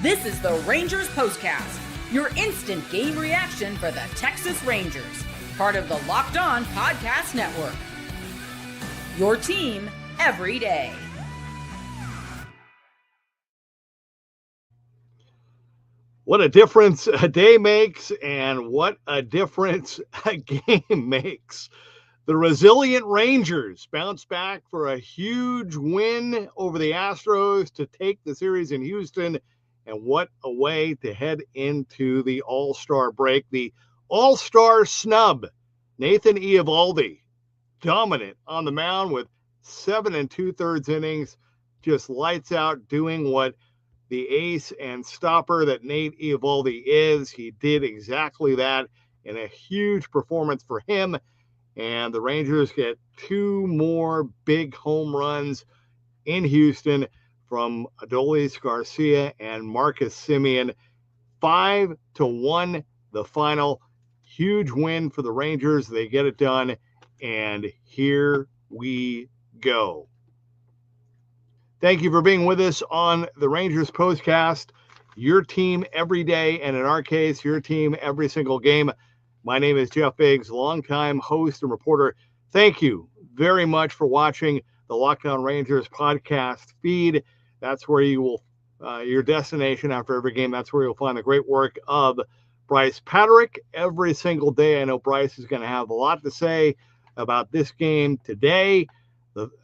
This is the Rangers POSTCAST, your instant game reaction for the Texas Rangers, part of the Locked On Podcast Network. Your team every day. What a difference a day makes, and what a difference a game makes. The resilient Rangers bounce back for a huge win over the Astros to take the series in Houston. And what a way to head into the All-Star break. The All-Star snub, Nathan Eovaldi, dominant on the mound with 7 2/3 innings, just lights out doing what the ace and stopper that Nate Eovaldi is. He did exactly that in a huge performance for him. And the Rangers get 2 more big home runs in Houston from Adolis Garcia and Marcus Semien. 5-1 the final. Huge win for the Rangers. They get it done. And here we go. Thank you for being with us on the Rangers POSTCAST. Your team every day, and in our case, your team every single game. My name is Jeff Biggs, longtime host and reporter. Thank you very much for watching the Locked On Rangers podcast feed. That's where you will, your destination after every game. That's where you'll find the great work of Bryce Patrick every single day. I know Bryce is going to have a lot to say about this game today,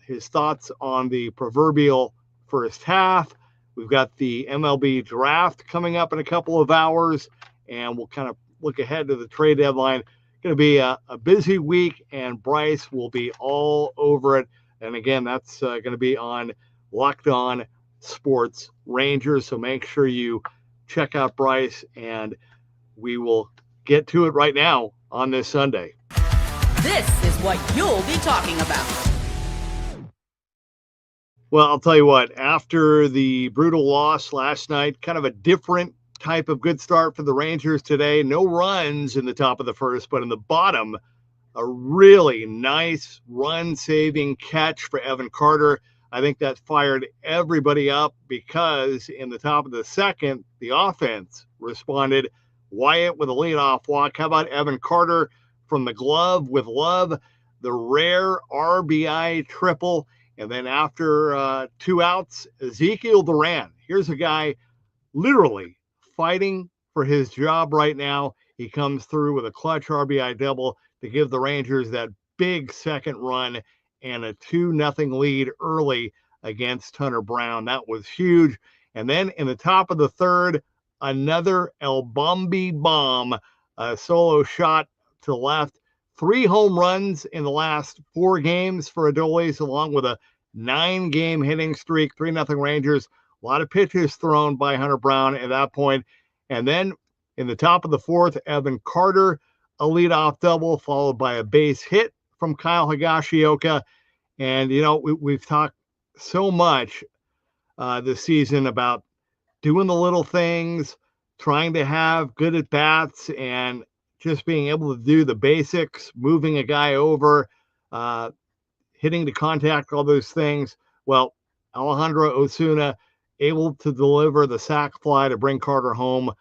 his thoughts on the proverbial first half. We've got the MLB draft coming up in a couple of hours, and we'll kind of look ahead to the trade deadline. Going to be a busy week, and Bryce will be all over it. And again, that's going to be on Locked On Sports Rangers. So make sure you check out Bryce, and we will get to it right now on this Sunday. This is what you'll be talking about. Well, I'll tell you what, after the brutal loss last night, kind of a different type of good start for the Rangers today. No runs in the top of the first, but in the bottom, a really nice run-saving catch for Evan Carter. I think that fired everybody up because in the top of the second, the offense responded. Wyatt with a leadoff walk. How about Evan Carter from the glove with love, the rare RBI triple. And then after 2 outs, Ezekiel Duran. Here's a guy literally fighting for his job right now. He comes through with a clutch RBI double to give the Rangers that big second run and a 2-0 lead early against Hunter Brown. That was huge. And then in the top of the third, another El Bombi bomb, a solo shot to left. 3 home runs in the last 4 games for Adolis, along with a 9-game hitting streak, 3-0 Rangers. A lot of pitches thrown by Hunter Brown at that point. And then in the top of the fourth, Evan Carter, a leadoff double, followed by a base hit from Kyle Higashioka. And, you know, we've talked so much this season about doing the little things, trying to have good at-bats, and just being able to do the basics, moving a guy over, hitting to contact, all those things. Well, Alejandro Osuna able to deliver the sac fly to bring Carter home.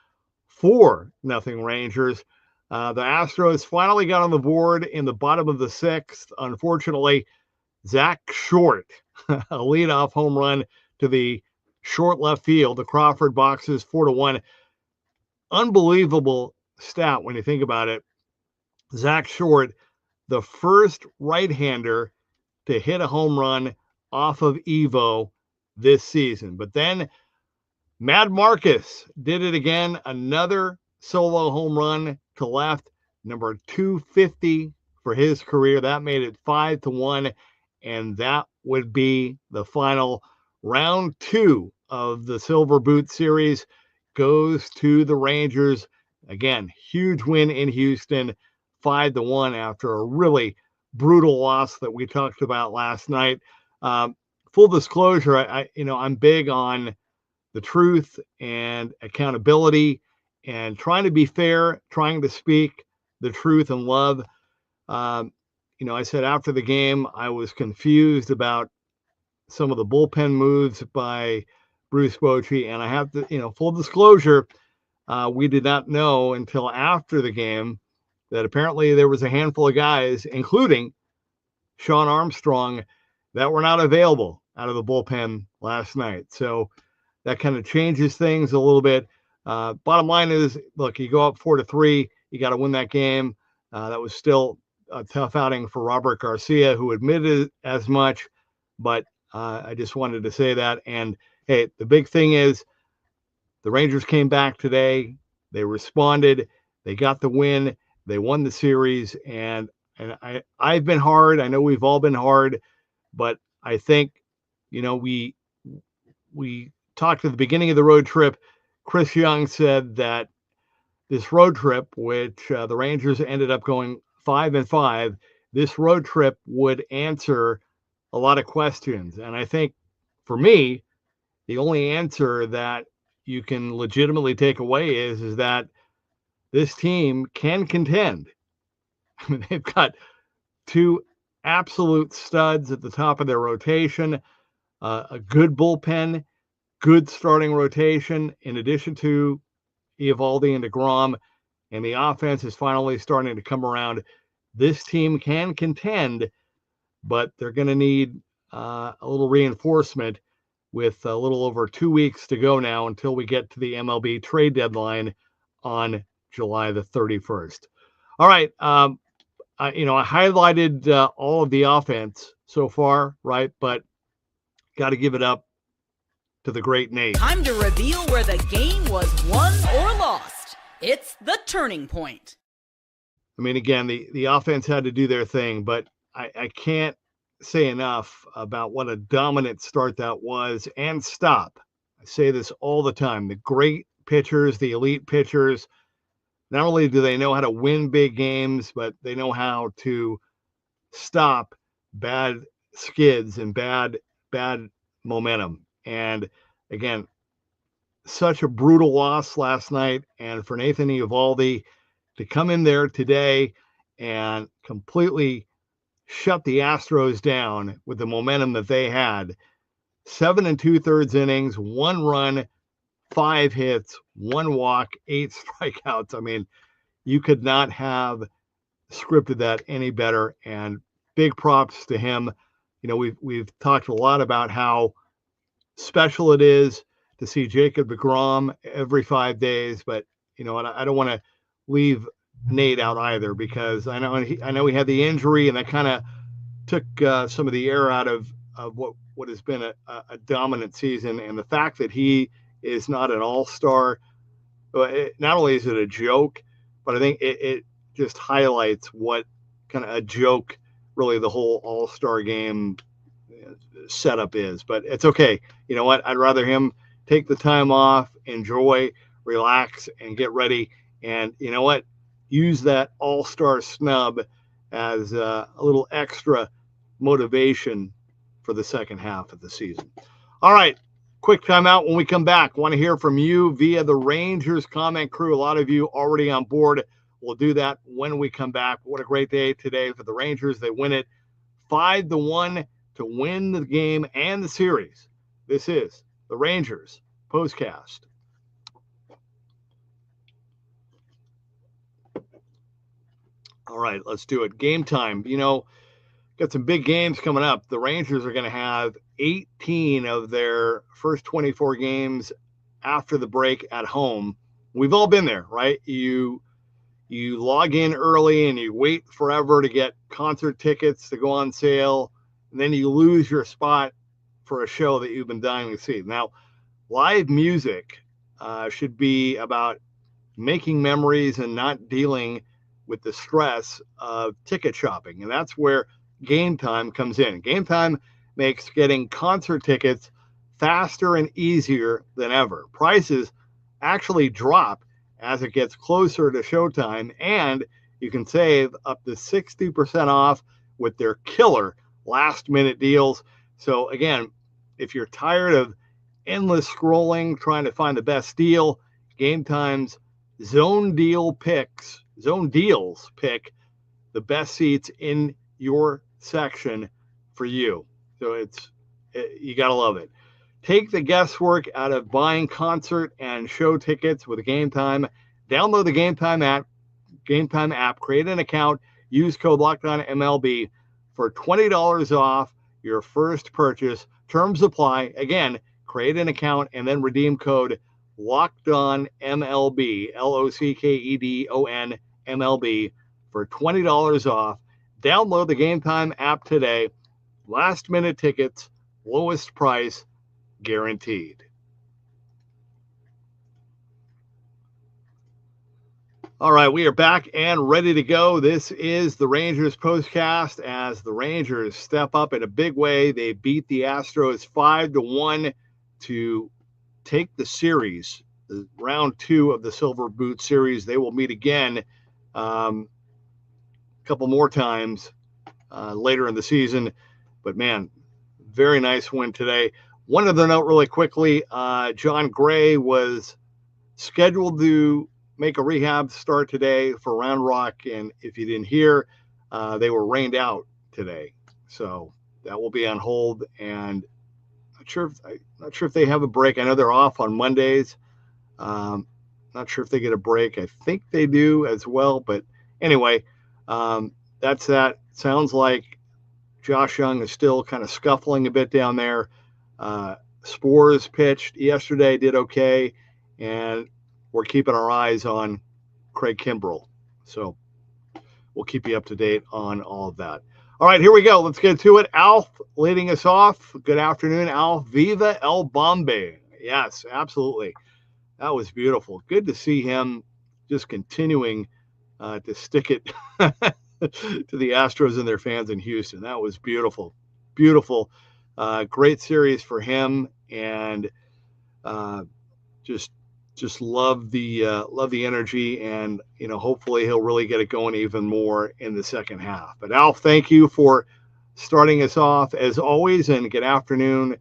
4-0 Rangers. The Astros finally got on the board in the bottom of the 6th. Unfortunately, Zach Short, a leadoff home run to the short left field. The Crawford boxes 4-1. Unbelievable stat when you think about it. Zach Short, the first right-hander to hit a home run off of Evo this season. But then Mad Marcus did it again. Another solo home run to left, number 250 for his career. That made it 5-1, and that would be the final. Round 2 of the Silver Boot Series goes to the Rangers. Again, huge win in Houston, 5-1 after a really brutal loss that we talked about last night. Full disclosure, I'm big on the truth and accountability and trying to be fair, trying to speak the truth and love. I said after the game, I was confused about some of the bullpen moves by Bruce Bochy. And I have to, full disclosure, we did not know until after the game that apparently there was a handful of guys, including Sean Armstrong, that were not available out of the bullpen last night. So that kind of changes things a little bit. Bottom line is, look, you go up 4-3, you got to win that game. That was still a tough outing for Robert Garcia, who admitted as much, but I just wanted to say that. And hey, the big thing is the Rangers came back today. They responded. They got the win. They won the series. And I've been hard. I know we've all been hard, but I think, we talked at the beginning of the road trip. Chris Young said that this road trip, which the Rangers ended up going 5-5, this road trip would answer a lot of questions. And I think for me, the only answer that you can legitimately take away is that this team can contend. I mean, they've got two absolute studs at the top of their rotation, a good bullpen, good starting rotation, in addition to Eovaldi and DeGrom, and the offense is finally starting to come around. This team can contend, but they're going to need a little reinforcement with a little over 2 weeks to go now until we get to the MLB trade deadline on July the 31st. All right. I highlighted all of the offense so far, right? But got to give it up to the great Nate. Time to reveal where the game was won or lost. It's the turning point. I mean, again, the offense had to do their thing, but I can't say enough about what a dominant start that was, and stop. I say this all the time. The great pitchers, the elite pitchers, not only do they know how to win big games, but they know how to stop bad skids and bad momentum. And again, such a brutal loss last night. And for Nathan Eovaldi to come in there today and completely shut the Astros down with the momentum that they had, 7 2/3 innings, 1 run, 5 hits, 1 walk, 8 strikeouts. I mean, you could not have scripted that any better. And big props to him. We've talked a lot about how special it is to see Jacob DeGrom every 5 days, but I don't want to leave Nate out either, because I know he had the injury, and that kind of took some of the air out of what has been a dominant season. And the fact that he is not an all-star, not only is it a joke, but I think it just highlights what kind of a joke really the whole all-star game setup is. But it's okay. You know what? I'd rather him take the time off, enjoy, relax, and get ready. And you know what? Use that all-star snub as a little extra motivation for the second half of the season. All right. Quick timeout. When we come back, want to hear from you via the Rangers comment crew. A lot of you already on board. We'll do that when we come back. What a great day today for the Rangers. They win it 5-1 to win the game and the series. This is the Rangers POSTCAST. All right, let's do it. Game time. Got some big games coming up. The Rangers are going to have 18 of their first 24 games after the break at home. We've all been there, right? You log in early and you wait forever to get concert tickets to go on sale, and then you lose your spot for a show that you've been dying to see. Now, live music should be about making memories and not dealing with the stress of ticket shopping, and that's where Game Time comes in. Game Time makes getting concert tickets faster and easier than ever. Prices actually drop as it gets closer to showtime, and you can save up to 60% off with their killer last-minute deals. So again, if you're tired of endless scrolling trying to find the best deal, Game Time's Zone Deals pick the best seats in your section for you. So you got to love it. Take the guesswork out of buying concert and show tickets with Game Time. Download the Game Time app, create an account, use code LOCKEDONMLB for $20 off your first purchase. Terms apply. Again, create an account and then redeem code LOCKEDONMLB, LOCKEDON MLB for $20 off. Download the Game Time app today. Last minute tickets, lowest price guaranteed. All right, we are back and ready to go. This is the Rangers postcast as the Rangers step up in a big way. They beat the Astros 5-1 to take the series, the round 2 of the Silver Boot series. They will meet again a couple more times later in the season. But man, very nice win today. One other note really quickly, John Gray was scheduled to make a rehab start today for Round Rock, and if you didn't hear, they were rained out today. So that will be on hold, and not sure if they have a break. I know they're off on Mondays. Not sure if they get a break. I think they do as well, but anyway, that's that. Sounds like Josh Young is still kind of scuffling a bit down there. Spores pitched yesterday, did okay, and we're keeping our eyes on Craig Kimbrell. So we'll keep you up to date on all of that. All right, here we go. Let's get to it. Alf leading us off. Good afternoon, Alf. Viva El Bombe. Yes, absolutely. That was beautiful. Good to see him just continuing to stick it to the Astros and their fans in Houston. That was beautiful. Beautiful. Great series for him, and just love the energy, and hopefully he'll really get it going even more in the second half. But Alf, thank you for starting us off as always, and good afternoon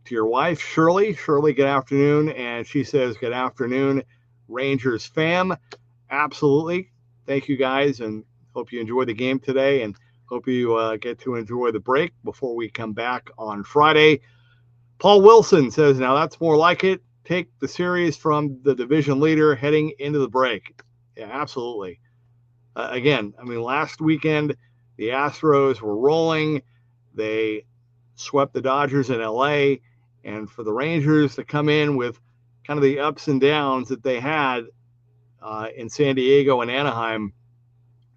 to your wife, Shirley. Shirley, good afternoon, and she says good afternoon, Rangers fam. Absolutely. Thank you guys, and hope you enjoy the game today, and hope you get to enjoy the break before we come back on Friday. Paul Wilson says, now that's more like it. Take the series from the division leader heading into the break. Yeah, absolutely. Again, I mean, last weekend, the Astros were rolling. They swept the Dodgers in LA, and for the Rangers to come in with kind of the ups and downs that they had in San Diego and Anaheim,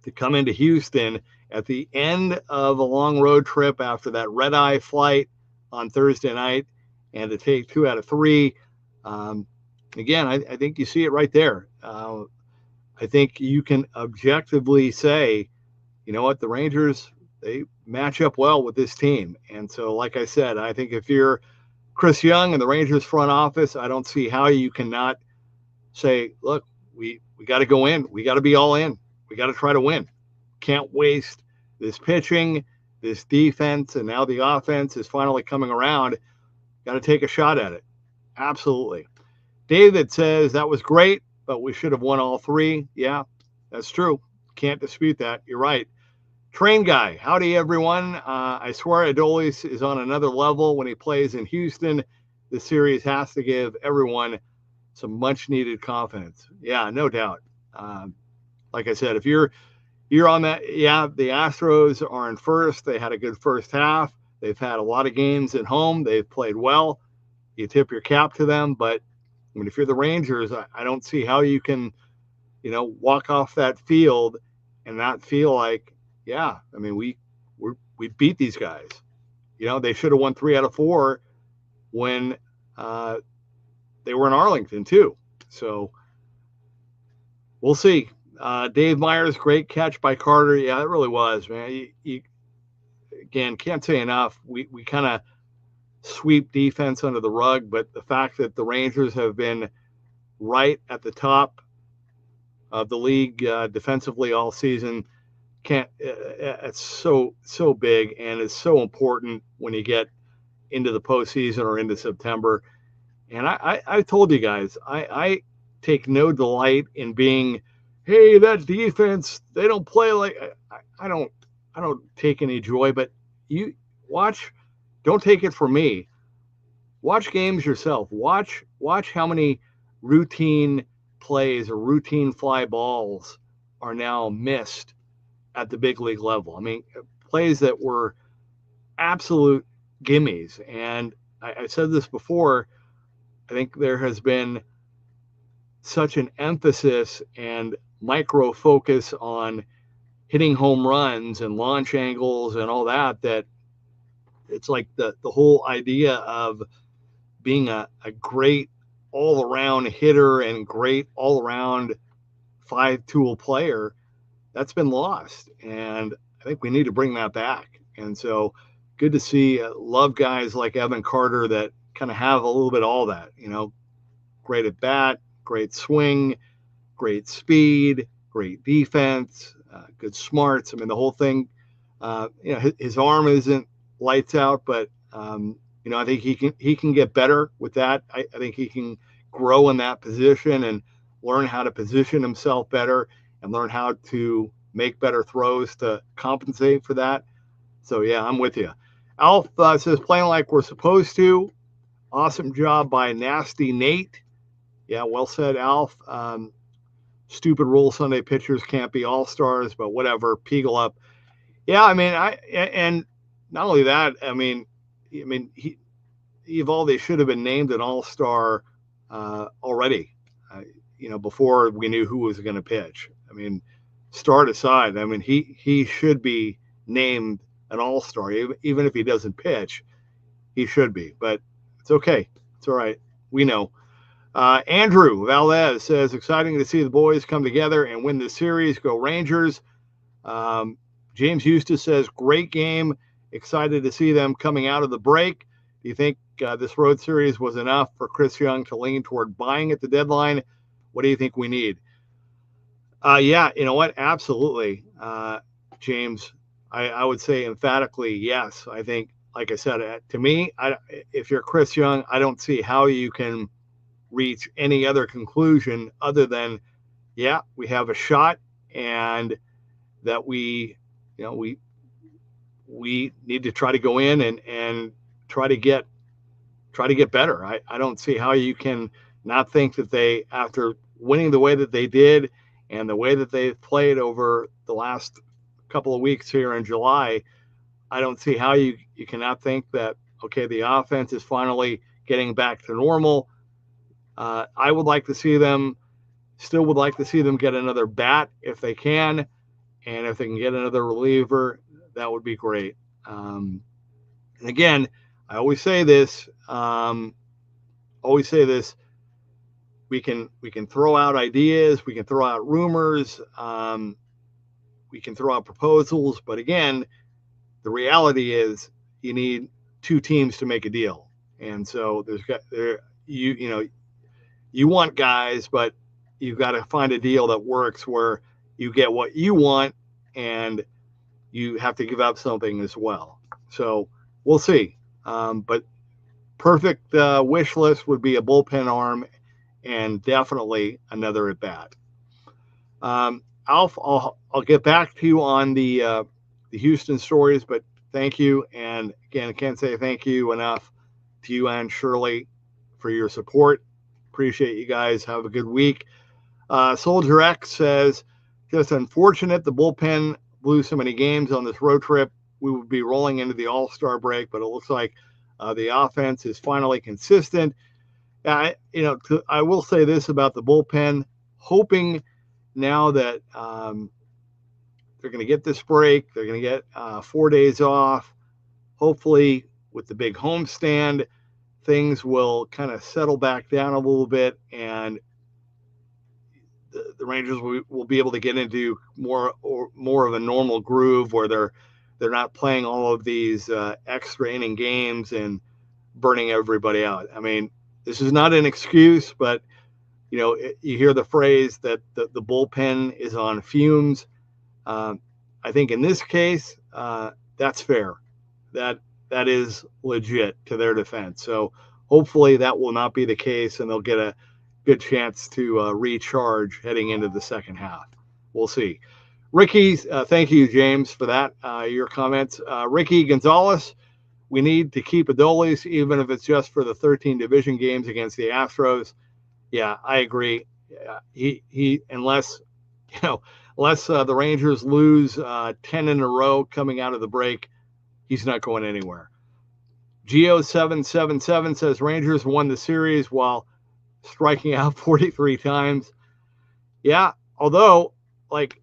to come into Houston at the end of a long road trip after that red-eye flight on Thursday night, and to take 2 out of 3. Again, I think you see it right there. I think you can objectively say, you know what, the Rangers, they match up well with this team. And so, like I said, I think if you're Chris Young and the Rangers front office, I don't see how you cannot say, look, we got to go in. We got to be all in. We got to try to win. Can't waste this pitching, this defense, and now the offense is finally coming around. Got to take a shot at it. Absolutely. David says that was great, but we should have won all 3. Yeah, that's true. Can't dispute that. You're right. Train Guy, howdy everyone. I swear Adolis is on another level when he plays in Houston. The series has to give everyone some much needed confidence. Yeah, no doubt. Like I said, if you're on that, yeah, the Astros are in first. They had a good first half. They've had a lot of games at home. They've played well. You tip your cap to them. But I mean, if you're the Rangers, I don't see how you can, walk off that field and not feel like, yeah, I mean, we beat these guys. They should have won 3 out of 4 when they were in Arlington too. So we'll see. Dave Myers, great catch by Carter. Yeah, it really was, man. You again, can't say enough. We kind of sweep defense under the rug, but the fact that the Rangers have been right at the top of the league defensively all season, it's so big, and it's so important when you get into the postseason or into September. And I told you guys, I take no delight in being, hey, that defense, they don't play like, I don't take any joy, but you watch, don't take it from me. watch games yourself. Watch how many routine plays or routine fly balls are now missed at the big league level. I mean, plays that were absolute gimmies. And I said this before, I think there has been such an emphasis and micro focus on hitting home runs and launch angles and all that, that it's like the whole idea of being a great all-around hitter and great all-around five-tool player, that's been lost. And I think we need to bring that back. And so good to see, love guys like Evan Carter that kind of have a little bit of all that, great at bat, great swing, great speed, great defense, good smarts. I mean, the whole thing, his arm isn't lights out, but I think he can get better with that. I think he can grow in that position and learn how to position himself better and learn how to make better throws to compensate for that. So yeah, I'm with you. Alf says playing like we're supposed to. Awesome job by Nasty Nate. Yeah, well said, Alf. Stupid rule Sunday pitchers can't be all-stars, but whatever. Peagle up. Yeah, I mean, and not only that, I mean, Eovaldi should have been named an all-star already, before we knew who was going to pitch. I mean, start aside, I mean, he should be named an all-star. Even if he doesn't pitch, he should be. But it's okay. It's all right. We know. Andrew Valdez says, exciting to see the boys come together and win this series. Go Rangers. James Eustace says, great game. Excited to see them coming out of the break. Do you think this road series was enough for Chris Young to lean toward buying at the deadline? What do you think we need? Yeah, you know what? Absolutely, James. I would say emphatically yes. I think, like I said, to me, if you're Chris Young, I don't see how you can reach any other conclusion other than, yeah, we have a shot, and that we need to try to go in and try to get better. I don't see how you can not think that they, after winning the way that they did and the way that they've played over the last couple of weeks here in July, I don't see how you cannot think that, okay, the offense is finally getting back to normal. I would like to see them, still would like to see them get another bat if they can. And if they can get another reliever, that would be great. And again, I always say this, we can throw out ideas, we can throw out rumors, we can throw out proposals, but again, the reality is you need two teams to make a deal. And so you want guys, but you've got to find a deal that works where you get what you want and you have to give up something as well. So we'll see. But perfect wish list would be a bullpen arm and definitely another at bat. Alf, I'll get back to you on the Houston stories, but thank you. And again, I can't say thank you enough to you and Shirley for your support. Appreciate you guys. Have a good week. Soldier X says, just unfortunate the bullpen blew so many games on this road trip. We would be rolling into the All-Star break, but it looks like the offense is finally consistent. I will say this about the bullpen, hoping now that they're going to get this break, they're going to get 4 days off. Hopefully, with the big homestand, things will kind of settle back down a little bit, and the Rangers will be able to get into more of a normal groove where they're not playing all of these extra inning games and burning everybody out. I mean, this is not an excuse, but you hear the phrase that the bullpen is on fumes. I think in this case, that's fair. That is legit to their defense. So hopefully that will not be the case, and they'll get a good chance to recharge heading into the second half. We'll see. Ricky, thank you, James, for that, your comments. Ricky Gonzalez, we need to keep Adolis, even if it's just for the 13 division games against the Astros. Yeah, I agree. He unless the Rangers lose 10 in a row coming out of the break, he's not going anywhere. Geo777 says Rangers won the series while striking out 43 times. Yeah, although like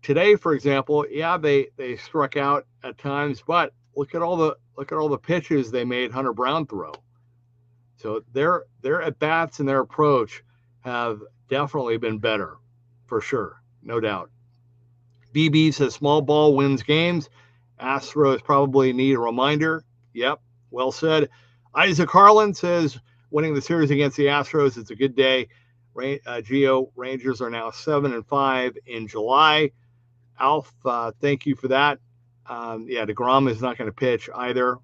today, for example, yeah, they struck out at times, but look at all the pitches they made Hunter Brown throw. So their at bats and their approach have definitely been better, for sure, no doubt. BB says small ball wins games. Astros probably need a reminder. Yep, well said. Isaac Harlan says winning the series against the Astros is a good day. Geo Rangers are now 7-5 in July. Alf, thank you for that. DeGrom is not going to pitch either.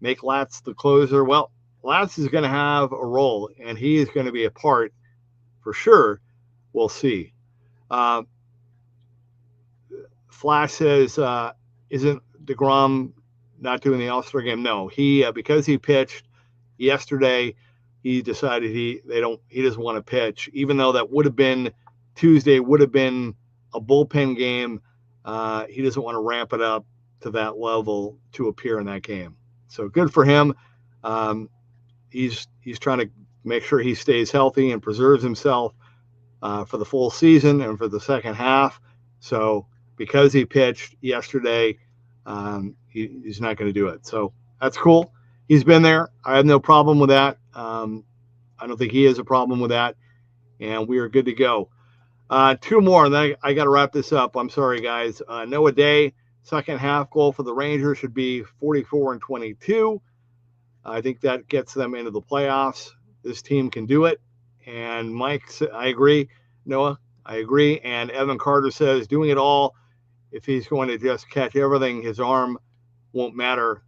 Make Latz the closer. Well, Latz is going to have a role, and he is going to be a part for sure. We'll see. Flash says, isn't DeGrom not doing the All-Star game? No, he because he pitched yesterday, he decided he doesn't want to pitch, even though that would have been Tuesday, would have been a bullpen game. He doesn't want to ramp it up to that level to appear in that game. So good for him. He's trying to make sure he stays healthy and preserves himself for the full season and for the second half. So because he pitched yesterday, he's not going to do it. So that's cool. He's been there. I have no problem with that. I don't think he has a problem with that. And we are good to go. Two more, and then I got to wrap this up. I'm sorry, guys. Noah Day, second half goal for the Rangers should be 44-22. I think that gets them into the playoffs. This team can do it. And Mike, I agree. Noah, I agree. And Evan Carter says doing it all, if he's going to just catch everything, his arm won't matter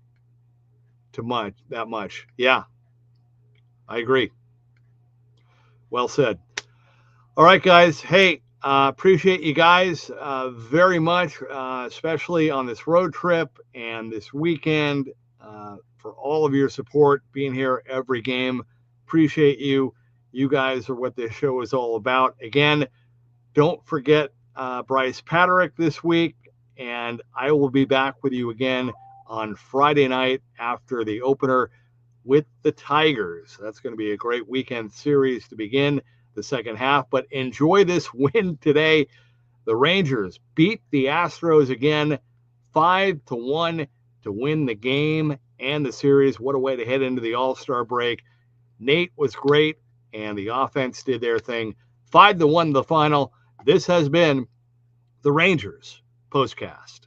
that much. Yeah, I agree. Well said. All right, guys. Hey, appreciate you guys very much, especially on this road trip and this weekend, for all of your support, being here every game. Appreciate you. You guys are what this show is all about. Again, don't forget Bryce Patrick this week, and I will be back with you again on Friday night after the opener with the Tigers. That's going to be a great weekend series to begin the second half, but enjoy this win today. The Rangers beat the Astros again, 5-1 to win the game and the series. What a way to head into the All-Star break. Nate was great, and the offense did their thing. 5-1 the final. This has been the Rangers Postcast.